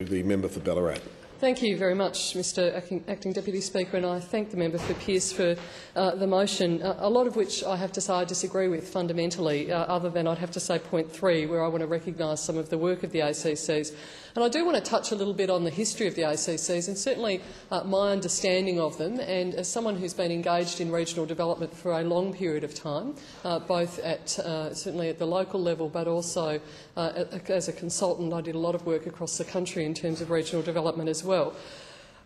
The member for Ballarat. Thank you very much, Mr Acting Deputy Speaker, and I thank the member for Pearce for the motion, a lot of which I have to say I disagree with fundamentally, other than I'd have to say point 3, where I want to recognise some of the work of the ACCs. And I do want to touch a little bit on the history of the ACCs and certainly my understanding of them. And as someone who's been engaged in regional development for a long period of time, both at certainly at the local level, but also as a consultant, I did a lot of work across the country in terms of regional development as well.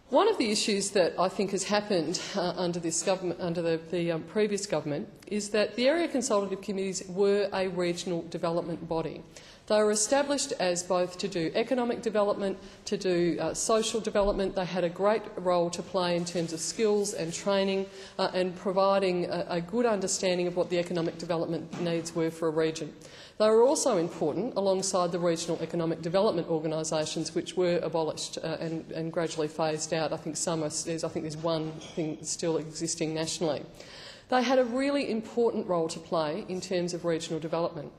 One of the issues that I think has happened under this government, under the previous government, is that the area consultative committees were a regional development body. They were established as both to do economic development, to do social development. They had a great role to play in terms of skills and training and providing a good understanding of what the economic development needs were for a region. They were also important alongside the regional economic development organisations, which were abolished and gradually phased out. I think there's one thing still existing nationally. They had a really important role to play in terms of regional development.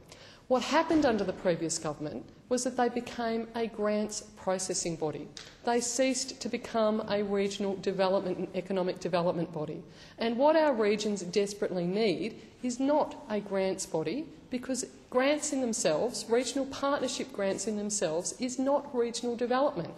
What happened under the previous government was that they became a grants processing body. They ceased to become a regional development and economic development body. And what our regions desperately need is not a grants body, because grants in themselves, regional partnership grants in themselves, is not regional development.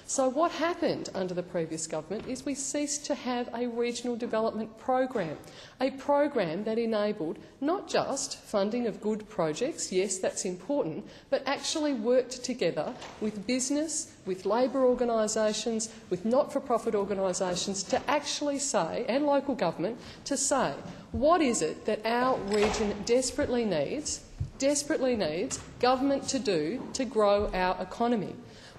So what happened under the previous government is we ceased to have a regional development program that enabled not just funding of good projects, yes, that's important, but actually worked together with business, with labour organisations, with not-for-profit organisations to actually say, and local government, to say, what is it that our region desperately needs government to do to grow our economy?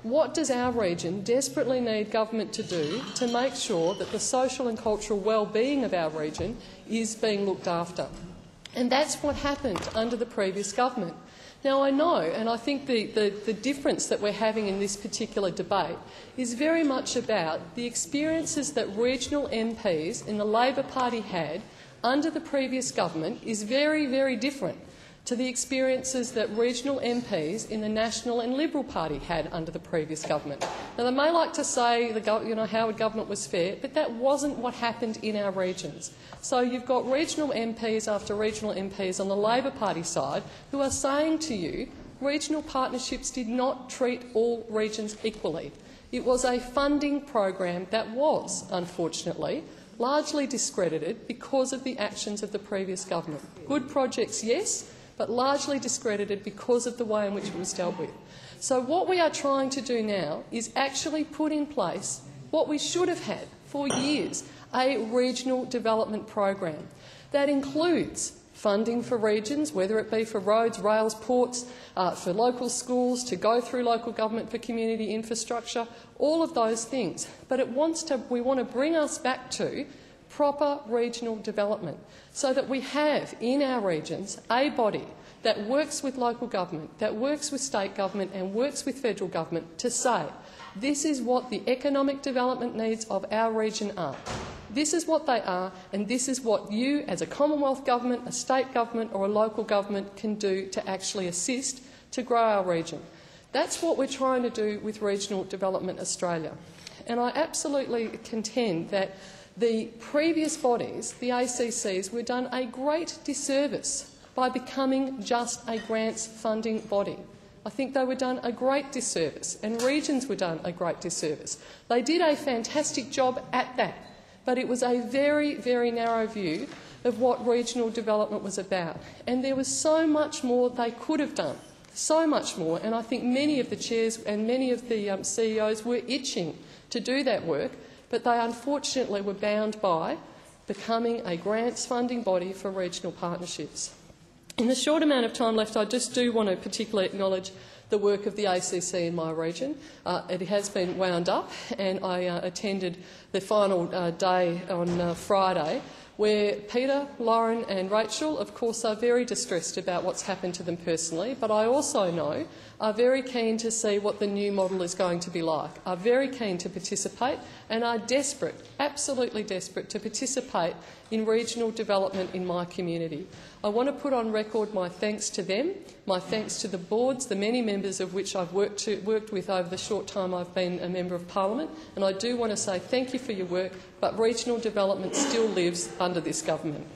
What does our region desperately need government to do to make sure that the social and cultural well-being of our region is being looked after? And that's what happened under the previous government. Now, I know, and I think the difference that we're having in this particular debate is very much about the experiences that regional MPs in the Labor Party had under the previous government is very, very different to the experiences that regional MPs in the National and Liberal Party had under the previous government. Now, they may like to say the Howard government was fair, but that wasn't what happened in our regions. So you've got regional MPs after regional MPs on the Labor Party side who are saying to you regional partnerships did not treat all regions equally. It was a funding program that was, unfortunately, largely discredited because of the actions of the previous government. Good projects, yes, but largely discredited because of the way in which it was dealt with. So what we are trying to do now is actually put in place what we should have had for years, a regional development program that includes funding for regions, whether it be for roads, rails, ports, for local schools, to go through local government for community infrastructure, all of those things. But we want to bring us back to proper regional development so that we have in our regions a body that works with local government, that works with state government and works with federal government to say this is what the economic development needs of our region are. This is what they are, and this is what you as a Commonwealth government, a state government or a local government can do to actually assist to grow our region. That's what we're trying to do with Regional Development Australia. And I absolutely contend that the previous bodies, the ACCs, were done a great disservice by becoming just a grants funding body. I think they were done a great disservice, and regions were done a great disservice. They did a fantastic job at that, but it was a very, very narrow view of what regional development was about. And there was so much more they could have done, so much more, and I think many of the chairs and many of the CEOs were itching to do that work, but they unfortunately were bound by becoming a grants funding body for regional partnerships. In the short amount of time left, I just do want to particularly acknowledge the work of the ACC in my region. It has been wound up, and I attended the final day on Friday, where Peter, Lauren and Rachel, of course, are very distressed about what's happened to them personally, but I also know are very keen to see what the new model is going to be like, are very keen to participate and are desperate, absolutely desperate, to participate in regional development in my community. I want to put on record my thanks to them, my thanks to the boards, the many members of which I've worked with over the short time I've been a Member of Parliament, and I do want to say thank you for your work, but regional development still lives under this government.